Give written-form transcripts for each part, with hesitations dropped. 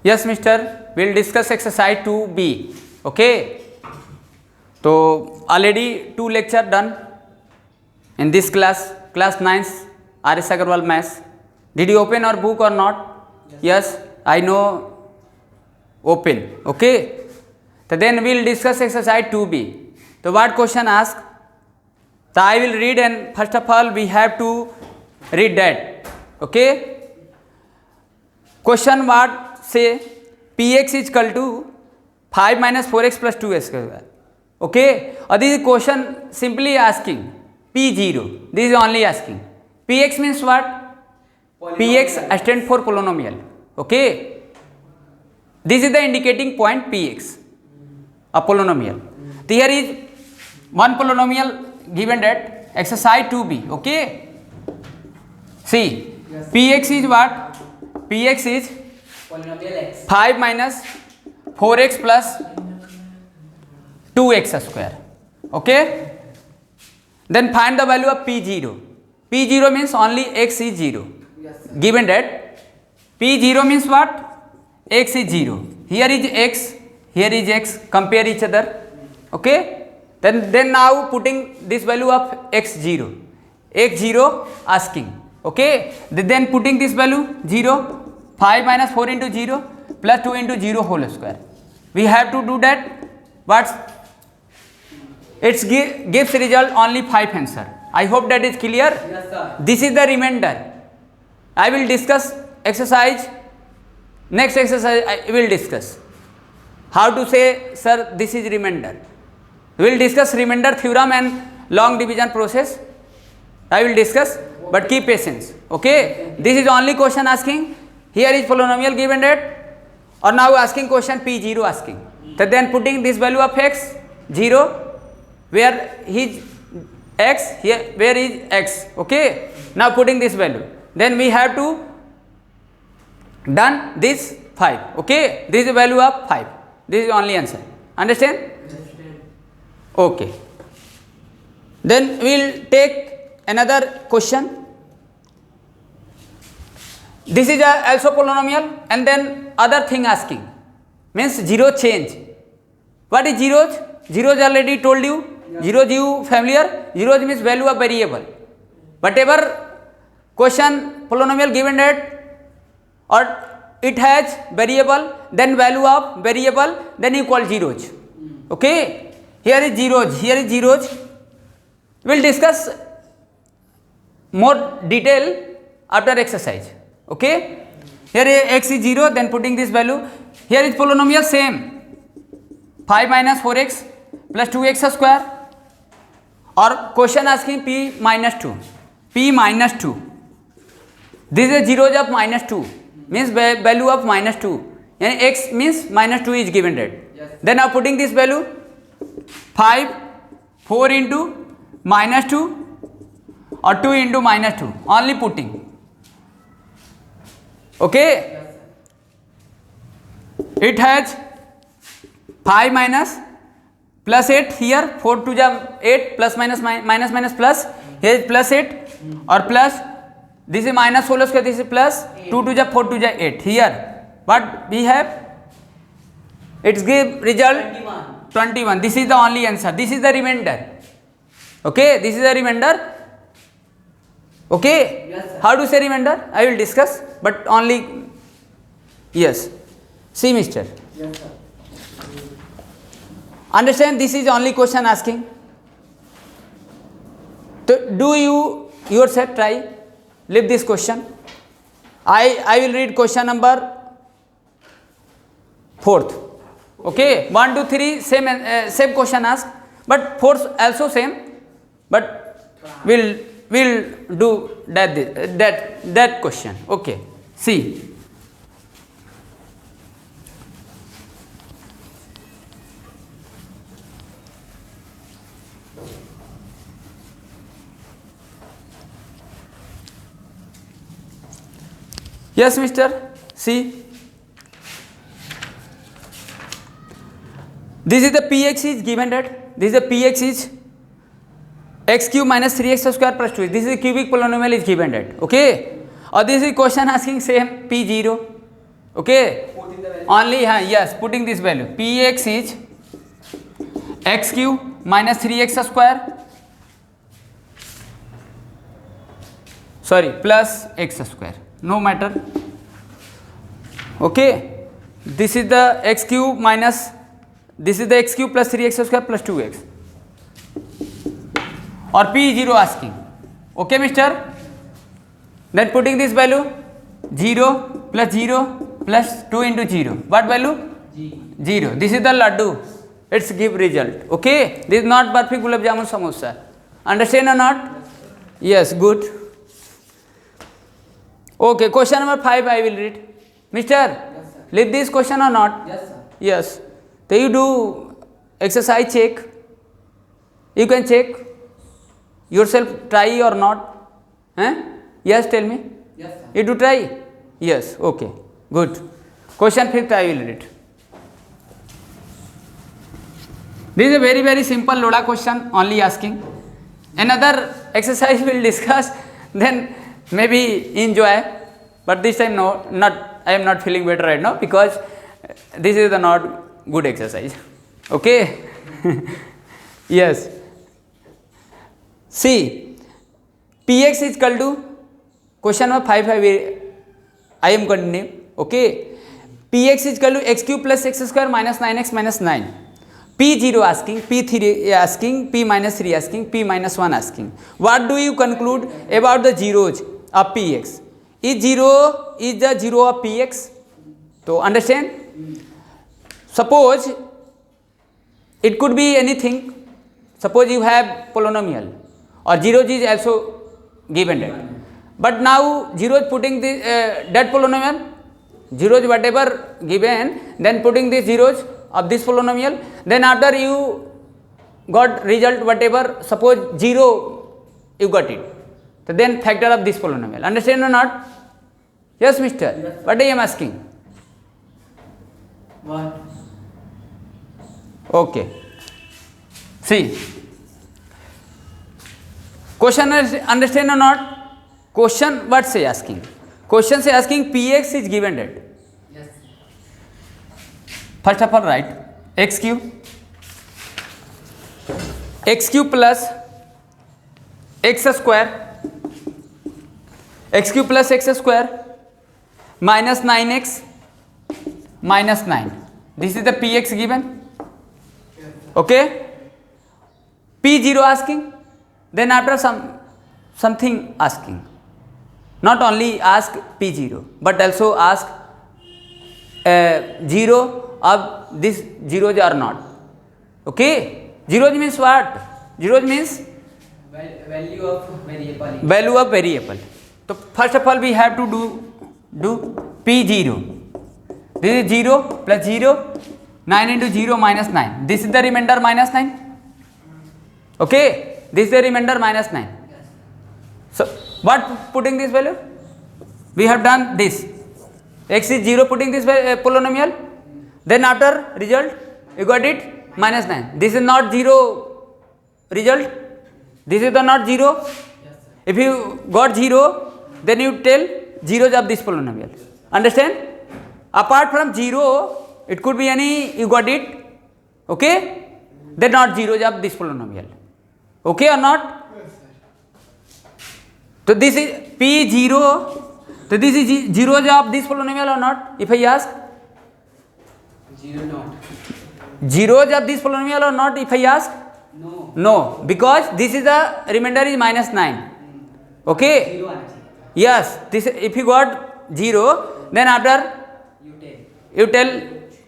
Yes, mister. We'll discuss exercise 2B. Okay. So already 2 lecture done in this class 9th R.S. Agarwal Maths. Did you open our book or not? Yes, I know. Open. Okay. So then we'll discuss exercise 2B. So what question ask? So I will read, and first of all we have to read that. Okay. Question what say px is equal to 5 minus 4x plus 2x square. Okay. Or this is question simply asking p0. This is only asking. Px means what? Px stands for polynomial. Okay. This is the indicating point px, a polynomial. So here is one polynomial given that exercise 2b. Okay. See, px is what? Px is polynomial x 5 minus 4x plus 2x square. Okay. Then find the value of p0. p0 means only x is 0. yes sir. Given that p0 means what? X is 0. Here is x, here is x. Compare each other. Okay. Then now putting this value of x0. x0 asking. Okay. Then putting this value 0. 5 minus 4 into 0 plus 2 into 0 whole square. We have to do that. What's it gives result only 5 answer. I hope that is clear. Yes sir. This is the remainder. I will discuss exercise. Next exercise I will discuss how to say, sir, this is remainder. We will discuss remainder theorem and long division process. I will discuss, but keep patience. Okay. This is only question asking. Here is polynomial given that, or now asking question p0 asking. So then putting this value of x 0, where is x, here where is x. Okay. Now putting this value. Then we have to done this 5. Okay. This is the value of 5. This is only answer. Understand? Okay. Then we will take another question. This is also polynomial, and then other thing asking means zero change. What is zeros? Zeros already told you. Yeah. Zeros you familiar? Zeros means value of variable. Whatever question polynomial given that, or it has variable, then value of variable, then you call zeros. Okay. Here is zeros. Here is zeros. We will discuss more detail after exercise. Okay. Here x is 0, then putting this value. Here is polynomial same. 5 minus 4x plus 2x square, or question asking p minus 2. P minus 2. This is zeros of minus 2. Means value of minus 2. And x means minus 2 is given that. Yes. Then now putting this value 5, 4 into minus 2 or 2 into minus 2. Only putting. Okay. Yes, It has 5 minus plus 8 here, 4 to the 8 plus minus plus, here is plus 8 or plus, this is minus whole square, this is plus 2 to the 4 to the 8 here. What we have? It's give result 21. This is the only answer. This is the remainder. Okay, this is the remainder. Okay. Yes, sir. How to say remainder? I will discuss, but only yes. See, mister. Yes sir. Understand, this is only question asking. So do you yourself try, leave this question. I will read question number 4th. Okay, 1, 2, 3 same question asked, but 4th also same, but we'll do that question. Okay, see. Yes, mister. See, this is the px is given that. This is the px is x cube minus 3x square plus 2. This is the cubic polynomial is given that. Okay. Or this is question asking same p0. Okay, Put in the value. only yes, putting this value px is x cube minus 3x square, sorry, plus x square, no matter. Okay, this is the x cube minus, this is the x cube plus 3x square plus 2x, or p0 asking. Okay, mister? Then putting this value 0 plus 0 plus 2 into 0, what value? G. 0. This is the laddu, it's give result. Okay, this is not perfect gulab jamun samosa. Understand or not? Yes, good. Okay, question number 5 I will read. Mister, Yes, sir. leave this question or not? Yes, sir. Yes. So you do exercise check. You can check yourself, try or not. Yes, tell me. Yes, sir. You do try? Yes, okay, good. Question 5th I will read. This is a very, very simple Loda question, only asking. Another exercise we will discuss, then maybe enjoy. But this time no, not, I am not feeling better right now because this is the not good exercise. Okay? Yes. See, Px is equal to, question number 5 I am continuing. Okay? Px is equal to x cube plus x square minus 9x minus 9. P0 asking, P3 asking, P minus 3 asking, P minus 1 asking. What do you conclude about the zeros of Px? Is 0 is the 0 of Px? So understand? Suppose it could be anything. Suppose you have polynomial or zeros is also given that. But now zeros putting the that polynomial, zeros whatever given, then putting the zeros of this polynomial, then after you got result whatever, suppose 0 you got it, so then factor of this polynomial. Understand or not? Yes, mister. Yes. What I am asking? What? Okay. See, question understand or not? Question what say asking? Question say asking Px is given that. Yes. First of all, write x cube plus x square, x cube plus x square minus 9x minus 9. This is the Px given. Okay. P0 asking, then after something asking. Not only ask P0, but also ask 0 of this zeros or not. Okay? Zeros means what? Zeros means Value of variable. value of variable. So first of all we have to do P0. This is 0 plus 0, 9 into 0 minus 9. This is the remainder minus 9. Okay? This is the remainder minus 9. Yes. So what putting this value? We have done this. X is 0 putting this polynomial. Then after result you got it minus 9. This is not 0 result. This is the not 0. Yes, sir. If you got 0, then you tell zeros of this polynomial. Understand? Apart from 0, it could be any, you got it. Okay? Then not zeros of this polynomial. Okay or not? Yes, sir. So this is P0. So this is zeros of this polynomial or not? If I ask, 0 not. zeros of this polynomial or not? If I ask, No. no, because this is the remainder is minus 9. Okay? 0 actually. Yes. This if you got 0, then after You take. you tell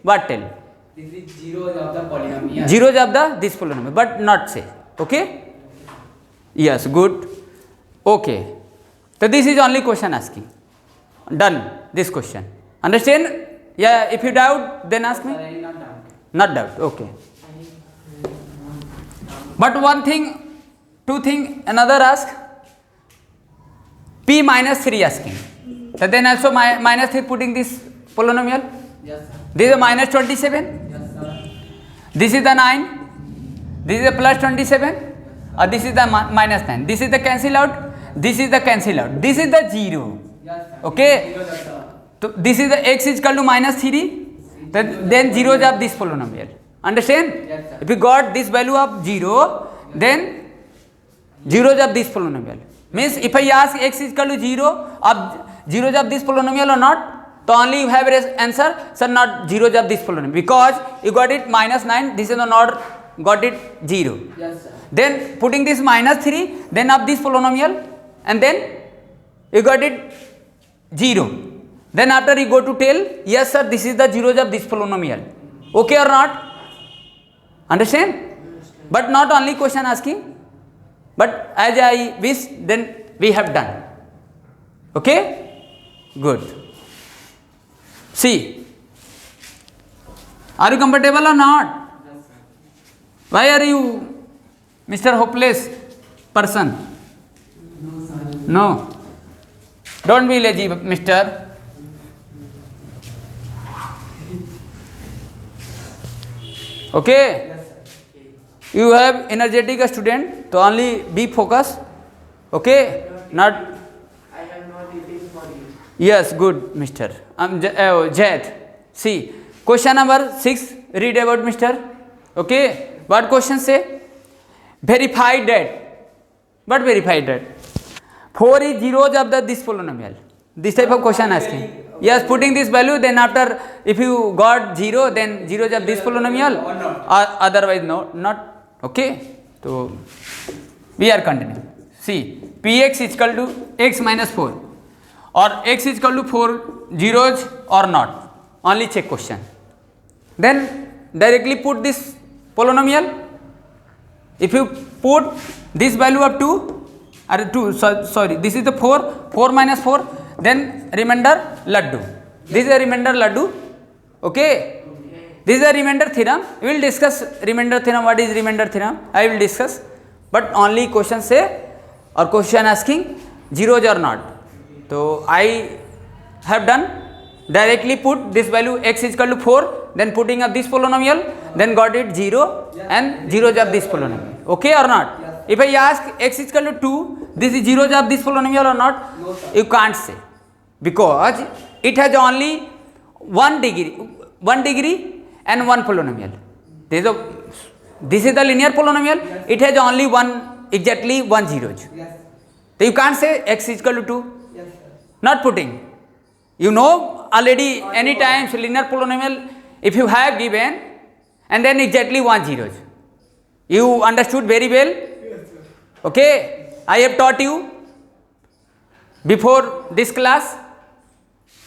what tell? This is 0 of the polynomial. Zeros of the this polynomial, but not say. Okay? Yes, good. Okay. So this is only question asking. Done this question. Understand? Yeah, if you doubt, then ask Sir, me. I am not down. Not doubt. Okay. But one thing, two thing, another ask. P minus 3 asking. So then also minus 3 putting this polynomial. Yes, sir. This is a minus 27. Yes, sir. This is the 9. This is the plus 27. Or this is the minus 9. This is the cancel out. This is the cancel out. This is the 0. Yes, sir. Okay. 0 the So this is the x is equal to minus 3, then zeros of this polynomial. Understand? Yes, sir. If you got this value of 0, then zeros of this polynomial. Means if I ask x is equal to 0, of zeros of this polynomial or not, so only you have answer, sir, not zeros of this polynomial, because you got it minus 9, this is not got it 0. Yes, sir. Then putting this minus 3, then of this polynomial, and then you got it 0. Then after you go to tell, yes sir, this is the zeros of this polynomial. Okay or not? Understand? But not only question asking, but as I wish, then we have done. Okay? Good. See, are you comfortable or not? Yes, sir. Why are you Mr. Hopeless person? No, sir. No. Don't be lazy, mister. Okay? Yes, sir. Okay. You have energetic student, so only be focused. Okay? Not. I have not eating for you. Yes, good, mister. Jayat. See, question number 6, read about mister. Okay? What question say? Verify that. What verify that? 4 is zeros of this polynomial. This type of question asking. Yes, putting this value, then after, if you got 0, then zeros of this polynomial, or otherwise no, not. Okay? So, we are continuing. See, px is equal to x minus 4, or x is equal to 4 zeros or not. Only check question. Then directly put this polynomial. If you put this value of 2, or 2, sorry, this is the 4 minus 4, then remainder laddu. This is a remainder laddu. Okay? This is a remainder theorem. We will discuss remainder theorem. What is remainder theorem? I will discuss. But only question say, or question asking zeros or not. So I have done. Directly put this value x is equal to 4, then putting up this polynomial, then got it 0 and zeros of this polynomial. Okay or not? Yes. If I ask x is equal to 2, this is zeros of this polynomial or not? No, sir. You can't say, because it has only 1 degree and 1 polynomial. This is the linear polynomial. Yes. It has only exactly 1 zeros. Yes. So you can't say x is equal to 2. Yes, sir. Not putting. You know already any times linear polynomial, if you have given and then exactly 1 zeros. You understood very well? Yes, sir. Okay? I have taught you before this class.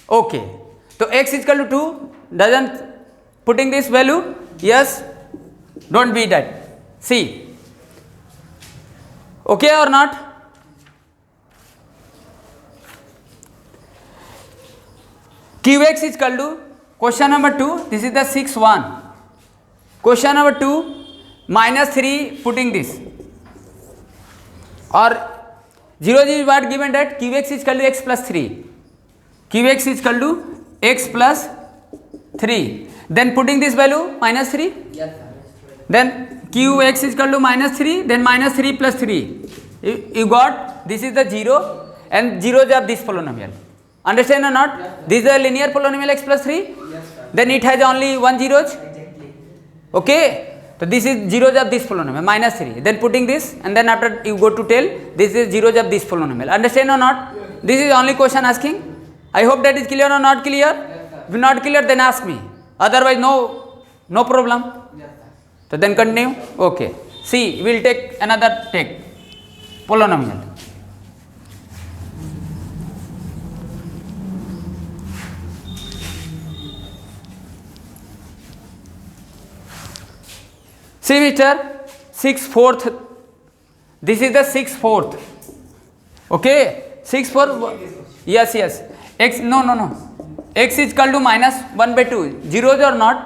Okay. So x is equal to 2, doesn't putting this value? Yes. Don't be that. See. Okay or not? Qx is equal to, question number 2, this is the 6th one. Question number 2, minus 3, putting this. Or 0 is what given that Qx is equal to x plus 3. Qx is equal to x plus 3. Then putting this value minus 3. Yes, sir. Then Qx is equal to minus 3, then minus 3 plus 3. You got, this is the 0 and zeros of this polynomial. Understand or not? Yes, sir. This is a linear polynomial x plus 3. Yes, sir. Then it has only 1 zeros. Exactly. Okay? So this is zeros of this polynomial, minus 3. Then putting this, and then after you go to tell, this is zeros of this polynomial. Understand or not? Yes. This is only question asking. I hope that is clear or not clear? Yes, sir. If not clear, then ask me. Otherwise, no problem. Yes, sir. So then continue. Okay. See, we will take another take. Polynomial. See, mister, 6/4. This is the 6/4. Okay, 6/4. Yes. X, no. X is equal to minus 1/2. Zeros or not?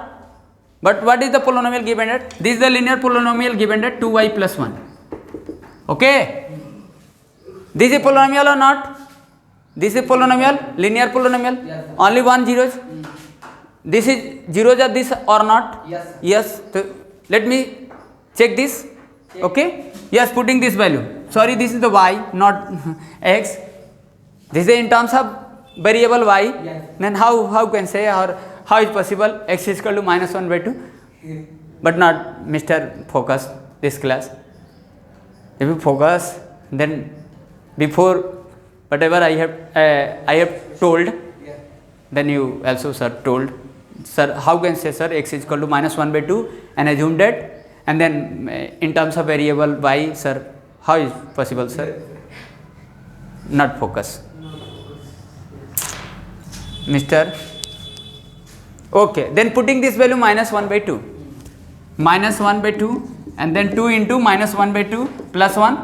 But what is the polynomial given at? This is the linear polynomial given at 2y plus 1. Okay. This is polynomial or not? This is polynomial, linear polynomial. Yes, sir. Only 1 zeros. This is zeros of this or not? Yes, sir. Yes. So let me check this. Okay. Yes, putting this value. Sorry, this is the y, not x. This is in terms of variable y, Yes. then how can say, or how is possible x is equal to minus 1 by 2? But not Mr. Focus this class. If you focus, then before whatever I have told, Yeah. then you also sir told, sir how can say sir x is equal to minus 1 by 2 and assume that, and then in terms of variable y, sir how is possible sir? Not focus. Mr. Okay, then putting this value minus 1 by 2, minus 1 by 2, and then 2 into minus 1 by 2 plus 1,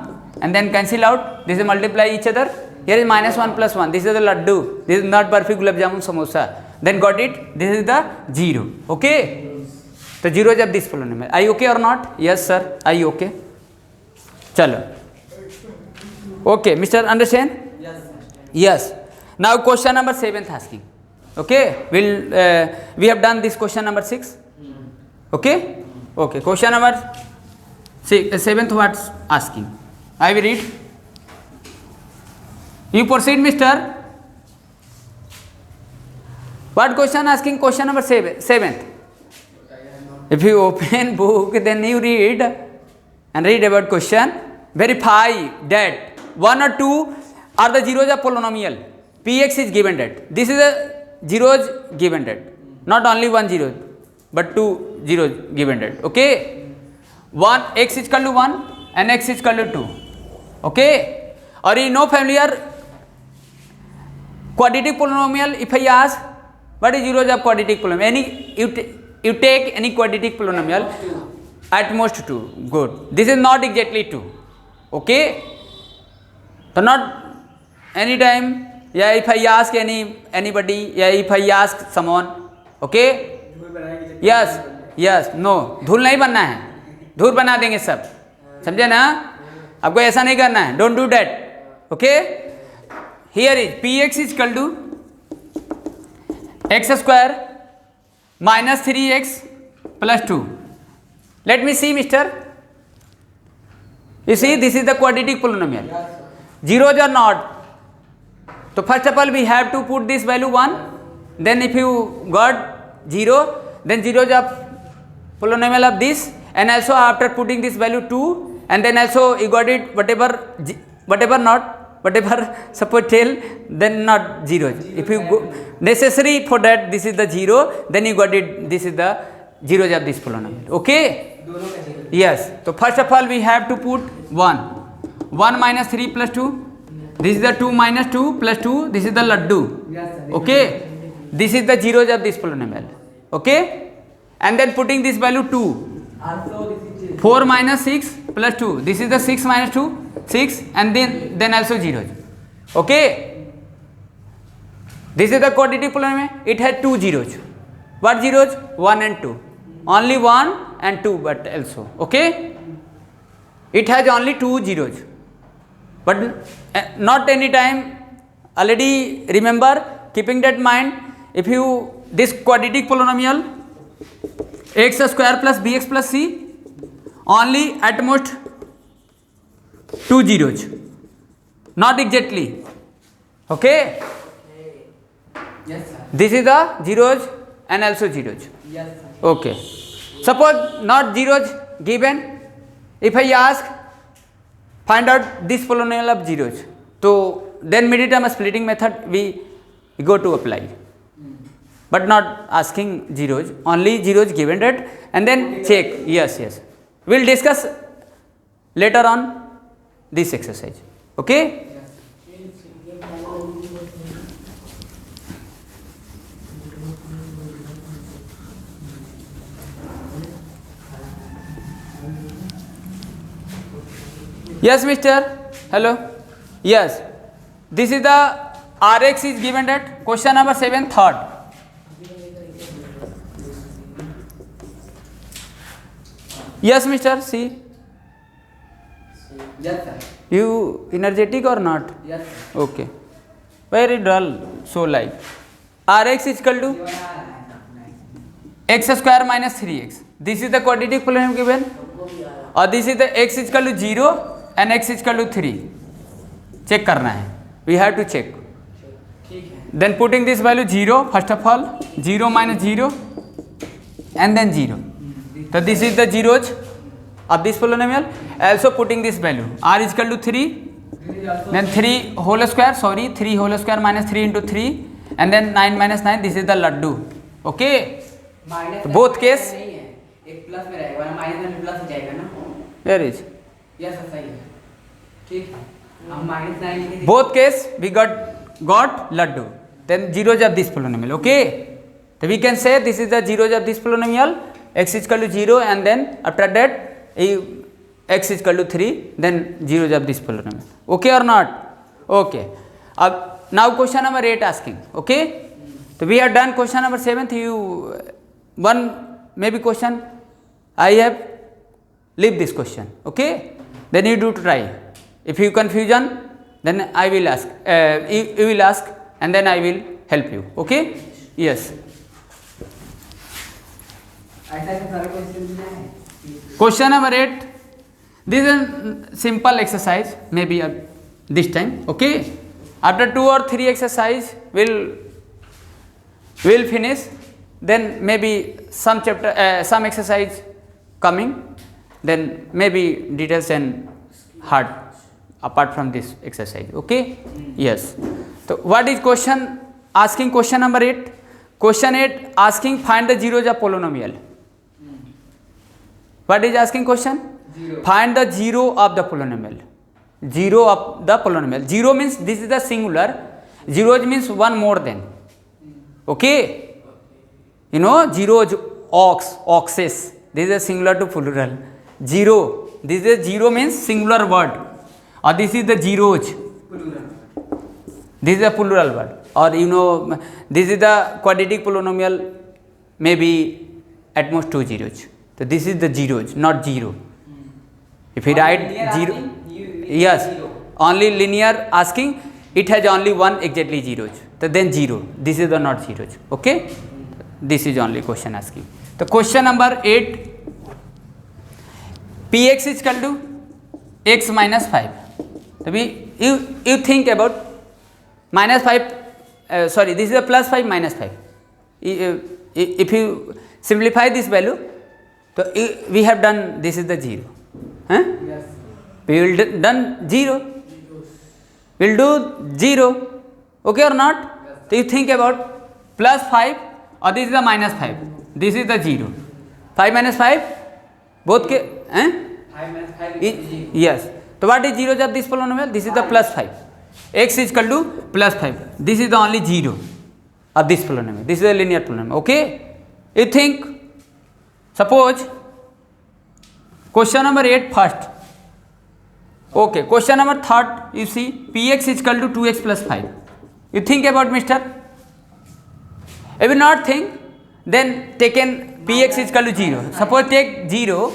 and then cancel out, this is multiply each other. Here is minus 1 plus 1, this is the laddu, this is not barfi, gulab jamun, samosa, then got it, this is the 0. Okay, so 0 is of this polynomial. Are you okay or not? Yes sir, are you okay? Chalo. Okay, Mr. Understand? Yes. Yes. Now question number 7th asking. Okay, we have done this question number 6. Okay. Okay. Question number 7th what's asking? I will read. You proceed, Mister. What question asking? Question number 7th. If you open book, then you read and read about question. Verify that 1 or 2 are the zeros of polynomial. Px is given that. This is a zeros given that. Not only 1 0, but 2 zeros given that. Okay. 1 x is equal to 1 and x is equal to 2. Okay. Or you know familiar quadratic polynomial. If I ask what is zeros of quadratic polynomial, you take any quadratic polynomial, at most 2. Good. This is not exactly 2. Okay. So not any time. Yeah, if I ask anybody, yeah, if I ask someone, okay, yes, no, धूल नहीं बनना है, धूल बना देंगे सब, समझे ना? आपको ऐसा नहीं करना है, don't do that, okay? Here is px is equal to x square minus 3x plus 2. Let me see, Mister. You see, this is the quadratic polynomial. Zeros or not? So first of all we have to put this value 1, then if you got 0, then zeros of polynomial of this, and also after putting this value 2, and then also you got it whatever suppose tell, then not zeros. If you go necessary for that, this is the 0, then you got it, this is the zeros of this polynomial. Okay? Yes. So first of all we have to put 1 minus 3 plus 2. This is the 2 minus 2 plus 2, this is the laddu. Okay. This is the zeros of this polynomial. Okay. And then putting this value 2. 4 minus 6 plus 2. This is the 6 minus 2, 6, and then also zeros. Okay. This is the quadratic polynomial. It has 2 zeros. What zeros? 1 and 2. Only 1 and 2, but also. Okay. It has only 2 zeros. But not any time. Already remember, keeping that mind, if you this quadratic polynomial x square plus bx plus c, only at most 2 zeros, not exactly. Okay. Yes, sir. This is the zeros and also zeros. Yes, sir. Okay. Suppose not zeros given. If I ask find out this polynomial of zeros, so then mid-term splitting method we go to apply, but not asking zeros, only zeros given that, and then check. Yes, we'll discuss later on this exercise. Okay. Yes, Mister. Hello. Yes. This is the Rx is given that question number 7, third. Yes, Mister. See, Yes, sir. you energetic or not? Yes, sir. Okay. Very dull. So like Rx is equal to x square minus 3x. This is the quadratic polynomial given, और this is the x is equal to 0 and x is equal to 3. Check करना है. We have to check. ठीक है. then putting this value 0, first of all 0 minus 0 and then 0. So this is the zeros of this polynomial. Also putting this value r is equal to 3, then 3 whole square, 3 whole square minus 3 into 3 and then 9 minus 9, this is the laddu. Okay, minus तो both case नहीं है, एक plus में रहेगा ना, minus में plus हो जाएगा ना। where is यस सही है, ठीक है। हम माइनस 9 लिखे थे। both case we got laddu, then zeros of this polynomial. Okay, so we can say this is the zeros of this polynomial, x is equal to 0 and then after that x is equal to 3, then zeros of this polynomial. Okay or not? Okay. Now question number 8 asking. Okay, so we have done question number 7th. You one maybe question I have leave this question. Okay, then you do try. If you confusion, then I will ask. You will ask and then I will help you. Okay? Yes. ऐसा ऐसा सारा question दिया है। Question number 8. This is a simple exercise. Maybe this time. Okay. After 2 or 3 exercise will finish. Then maybe some chapter, some exercise coming. Then maybe details and hard apart from this exercise. Okay. Yes. So what is question asking? Question number 8. Question 8 asking find the zeros of polynomial. What is asking question? Zero. Find the zero of the polynomial. Zero of the polynomial. Zero means this is the singular. Zeros means one more than. Okay. You know zeros, oxes. This is a singular to plural. Zero. This is a zero means singular word. Or this is the zeros. This is a plural word. Or you know this is the quadratic polynomial, maybe at most 2 zeros. So this is the zeros, not 0. If you write 0, yes, only linear asking, it has only one exactly zeros. So then 0. This is the not zeros. Okay. This is only question asking. The question number 8. Px is equal to x minus 5. So you think about minus 5. Sorry, this is a plus 5 minus 5. If you simplify this value, so we have done this is the 0. Huh? Yes. We will done 0. We will do 0. Okay or not? Yes. So you think about plus 5 or this is the minus 5. This is the 0. 5 minus 5 both ke 5 minus 5 is yes. So what is zeros of this polynomial? This is the plus 5. X is equal to plus 5. This is the only 0 of this polynomial. This is a linear polynomial. Okay. You think, suppose question number 8 first. Okay, question number 3rd, you see Px is equal to 2x plus 5. You think about mister. If you not think, then taken Px is equal to 0. Suppose take 0,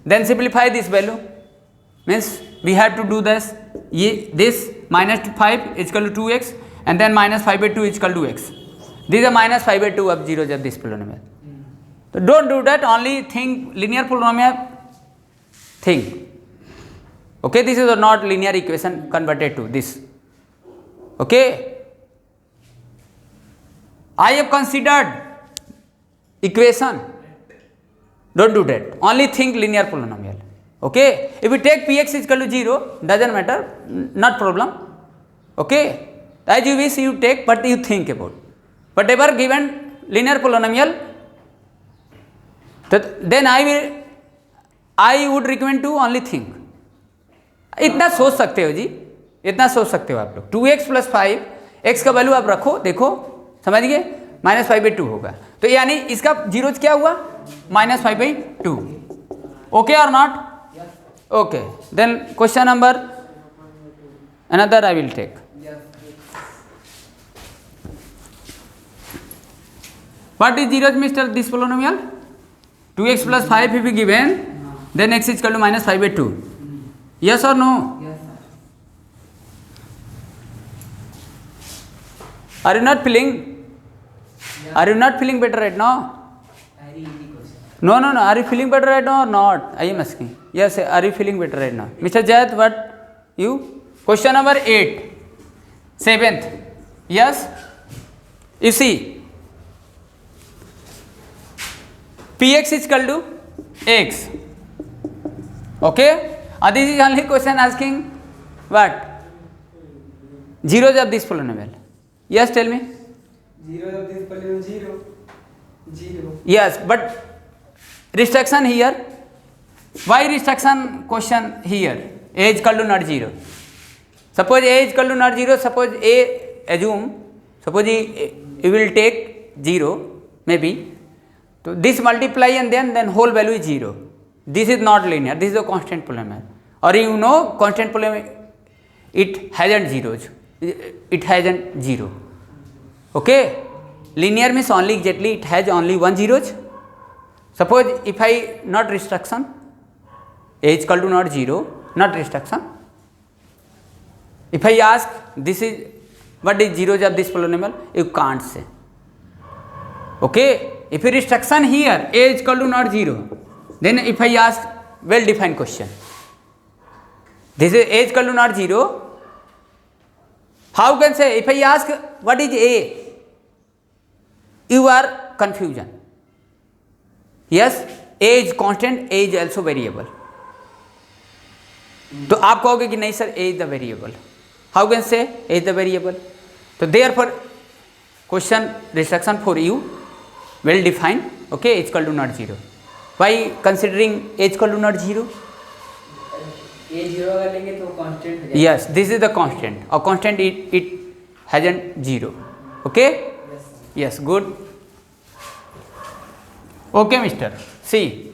then simplify this value. Means we have to do this. This minus 5 is equal to 2x and then minus 5 by 2 is equal to x. This is a minus 5 by 2 of zeros of this polynomial. So don't do that, only think linear polynomial thing. Okay, this is a not linear equation converted to this. Okay. I have considered equation. Don't do that. Only think linear polynomial. Okay. If you take Px is equal to 0, doesn't matter, not problem. Okay. As you wish you take, but you think about. Whatever given linear polynomial, then I would recommend to only think. इतना सोच सकते हो जी, इतना सोच सकते हो आप लोग. 2x प्लस 5 x का वैल्यू आप रखो, देखो समझ गए, माइनस 5 बाई 2 होगा. तो यानी इसका जीरोज क्या हुआ, minus 5 by 2. Okay or not? Okay. Then question number another I will take. What is zeros, Mr. This polynomial? 2x plus 5 if given, then x is equal to minus 5 by 2. Yes or no? Yes, sir. Are you not feeling? Yeah. Are you not feeling better right now? Very easy question. No. Are you feeling better right now or not? I am asking. Yes, are you feeling better right now? Mr. Jayat, what? You? Question number 8. 7th. Yes? You see, Px is equal to x. Okay? This is only question asking what? Zeros of this polynomial. Yes, tell me. 0 of this polynomial 0. 0. Yes, but restriction here. Why restriction question here? A is equal to not 0. Suppose A is equal to not 0. Suppose A, assume, suppose you will take 0 maybe. So this multiply and then whole value is 0. This is not linear. This is a constant polynomial. Or you know constant polynomial, it hasn't zeros. It hasn't 0. Okay? Linear means only exactly it has only 1 zeros. Suppose if I not restriction, A is equal to not 0, not restriction. If I ask this is what is zeros of this polynomial, you can't say. Okay? If you restriction here, A is equal to not 0, then if I ask well defined question, this is A is equal to not 0, how can say? If I ask what is A, you are confusion. Yes, A is constant, A is also variable. तो आप कहोगे कि नहीं sir A is the variable. How can say A is the variable? So therefore question restriction for you well defined. Okay, A is equal to not 0. Why considering A is equal to not 0? A 0 अगर लेंगे तो constant हो जाएगा. Yes, this is the constant. A constant it hasn't 0. Okay? Yes, sir. Yes, good. Okay, mister. See,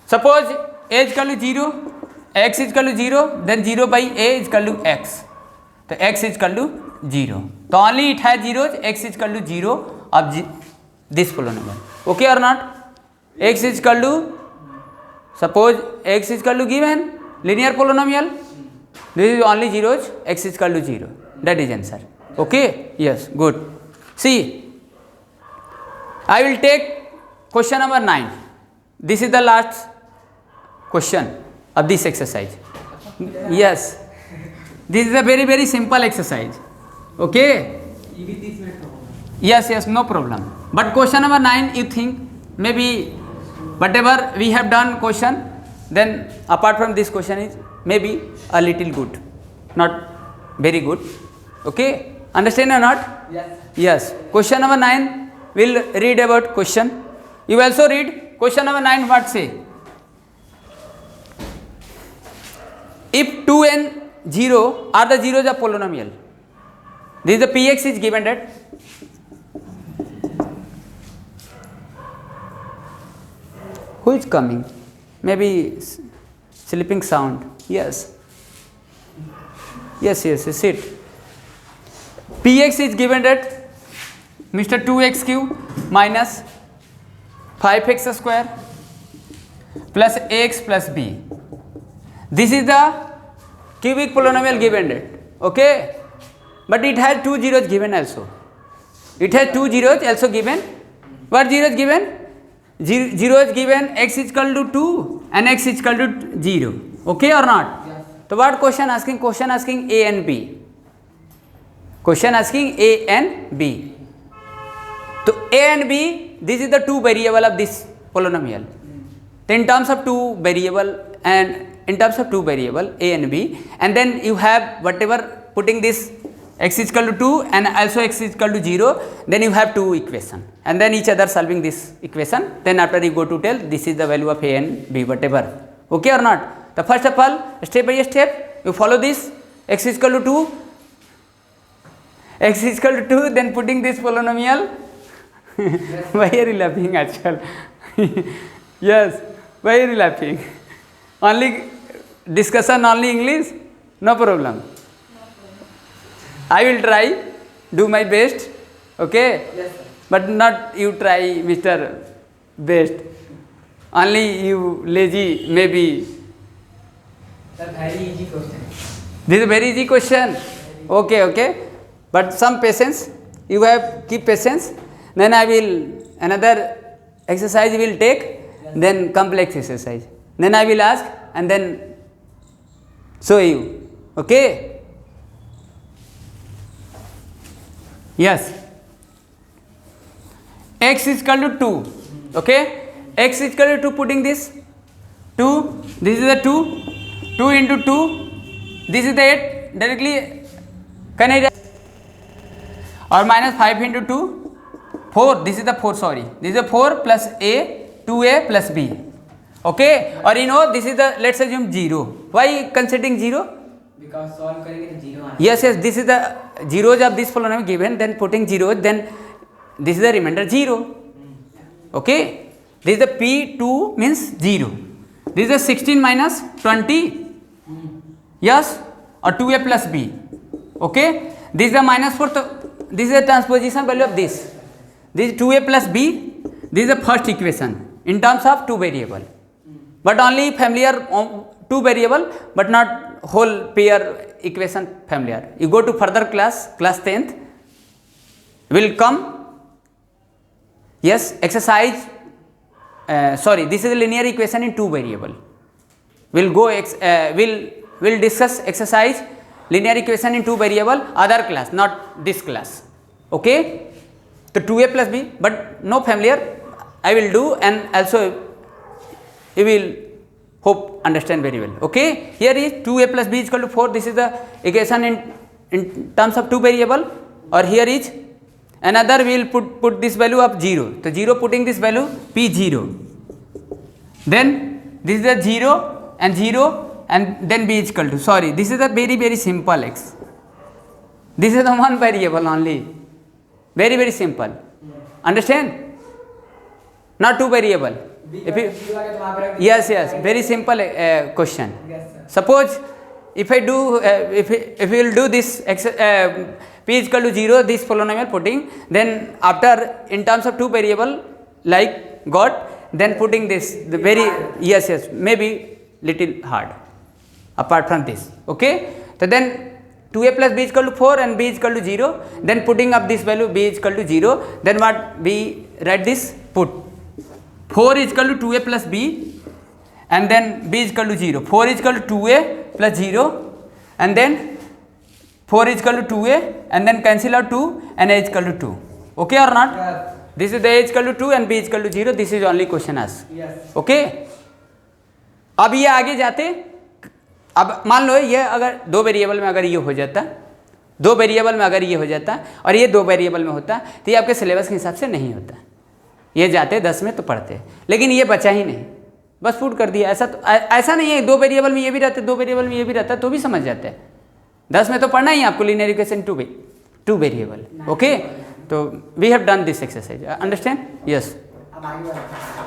suppose A is equal to 0, x is equal to 0, then 0 by A is equal to x. So x is equal to 0. So only it has zeros, x is equal to 0 of this polynomial. Okay or not? X is equal to, suppose x is equal to given linear polynomial. This is only zeros, x is equal to 0. That is answer. Okay? Yes, good. See, I will take question number 9. This is the last question of this exercise. Yes, this is a very very simple exercise. Okay? Even this may problem. Yes, no problem. But question number 9, you think maybe whatever we have done question, then apart from this question is maybe a little good, not very good. Okay? Understand or not? Yes. Yes. Question number 9, we'll read about question. You also read question number 9. What say? If 2 and 0 are the zeros of polynomial, this is the Px is given that. Who is coming? Maybe sleeping sound. Yes. Yes, sit. Px is given that Mr. 2x cube minus 5x square plus ax plus b. This is the cubic polynomial given that. Okay? But it has 2 zeros given also. It has 2 zeros also given. What zeros given? Zeros given x is equal to 2 and x is equal to 0. Okay or not? Yes. So what question asking? Question asking A and B. Question asking A and B. So A and B, this is the 2 variable of this polynomial. So in terms of 2 variable and in terms of 2 variable A and B, and then you have whatever putting this x is equal to 2 and also x is equal to 0, then you have 2 equation and then each other solving this equation, then after you go to tell this is the value of A and B whatever. Okay or not? The first of all, step by step you follow this, x is equal to 2, x is equal to 2, then putting this polynomial. Why are you laughing actually? Yes, why are you laughing? Only discussion, only English? No problem. I will try, do my best, okay? Yes, sir. But not you try, Mr. Best. Only you lazy, maybe. Sir, very easy question. This is a very easy question. Okay. But some patience, you have keep patience. Then I will, another exercise will take, then complex exercise. Then I will ask and then show you. Okay? Yes. x is equal to 2. Okay, x is equal to 2, putting this 2, this is the 2, 2 into 2, this is the 8, directly can I write? Or minus 5 into 2, 4, this is the 4, sorry, this is the 4 plus a, 2a plus b. Okay, or you know this is the, let's assume 0. Why considering 0? Because solve करेंगे तो 0 आना. Yes, yes, this is the zeros of this polynomial given, then putting 0, then this is the remainder 0. Okay, this is the p2 means 0. This is the 16 minus 20. Yes, or 2a plus b. Okay, this is the minus 4, this is the transposition value of this. This is 2a plus b, this is the first equation in terms of two variable, but only familiar two variable, but not whole pair equation familiar. You go to further class 10th will come. Yes, exercise, sorry, this is a linear equation in two variable. We'll go we'll discuss exercise linear equation in two variable other class, not this class. Okay, so 2a plus b, but no familiar I will do, and also you will hope understand very well. Okay, here is 2a plus b is equal to 4. This is the equation in terms of two variable, or here is another, we will put this value of 0. So 0, putting this value p0, then this is the 0 and 0, and then b is equal to, sorry, this is a very simple x. This is the one variable only, very simple. Understand? Not two variable. If you, yes, very simple question. Yes, sir. Suppose if I do if we will do this p is equal to 0, this polynomial putting, then after in terms of two variable like got, then putting this, the very, yes, maybe little hard apart from this. Okay, so then 2a plus b is equal to 4 and b is equal to 0, then putting up this value b is equal to 0, then what we write this, put 4 is equal to 2a plus b, and then b is equal to 0. 4 is equal to 2a plus 0, and then 4 is equal to 2a, and then cancel out 2 and a is equal to 2. Okay or not? Yes. This is the a is equal to 2 and b is equal to 0. This is only question asked. Yes. Okay. अब ये आगे जाते, अब मान लो ये अगर दो variable में अगर ये हो जाता, दो वेरिएबल में अगर ये हो जाता और ये दो वेरिएबल में होता, तो ये आपके सिलेबस के हिसाब से नहीं होता. ये जाते 10 में तो पढ़ते, लेकिन ये बचा ही नहीं, बस पुट कर दिया. ऐसा नहीं है दो वेरिएबल में ये भी रहते, दो वेरिएबल में ये भी रहता, तो भी समझ जाते हैं. 10 में तो पढ़ना ही आपको linear equation two variable. Okay, तो we have done this exercise. Understand? Yes. अब आगे बढ़ते हैं.